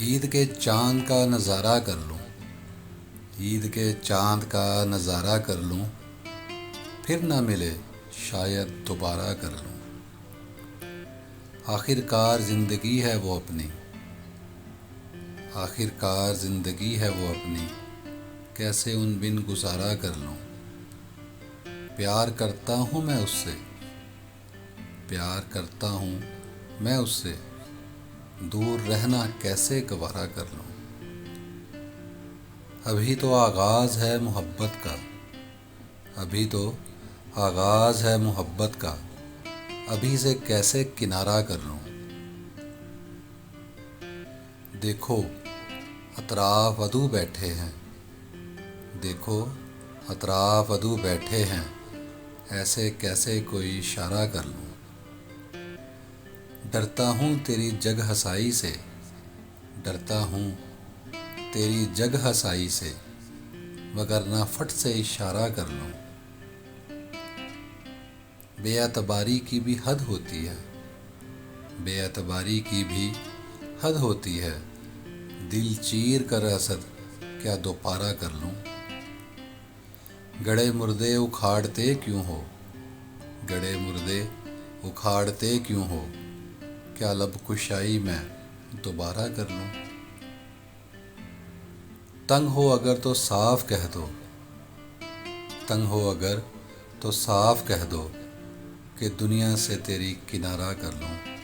عید کے چاند کا نظارہ کر لوں، عید کے چاند کا نظارہ کر لوں، پھر نہ ملے شاید دوبارہ کر لوں۔ آخر کار زندگی ہے وہ اپنی، آخر کار زندگی ہے وہ اپنی، کیسے ان بن گزارا کر لوں۔ پیار کرتا ہوں میں اس سے، پیار کرتا ہوں میں اس سے، دور رہنا کیسے گوارا کر لوں۔ ابھی تو آغاز ہے محبت کا، ابھی تو آغاز ہے محبت کا، ابھی سے کیسے کنارہ کر لوں۔ دیکھو اطراف عدو بیٹھے ہیں، دیکھو اطراف عدو بیٹھے ہیں، ایسے کیسے کوئی اشارہ کر لوں۔ ڈرتا ہوں تیری جگ ہسائی سے، ڈرتا ہوں تیری جگ ہسائی سے، وگرنہ فٹ سے اشارہ کر لوں۔ بے اعتباری کی بھی حد ہوتی ہے، بے اعتباری کی بھی حد ہوتی ہے، دل چیر کر اسد کیا دوپارہ کر لوں۔ گڑے مردے اکھاڑتے کیوں ہو، گڑے مردے اکھاڑتے کیوں ہو، کیا لب کشائی میں دوبارہ کر لوں۔ تنگ ہو اگر تو صاف کہہ دو، تنگ ہو اگر تو صاف کہہ دو، کہ دنیا سے تیری کنارہ کر لوں۔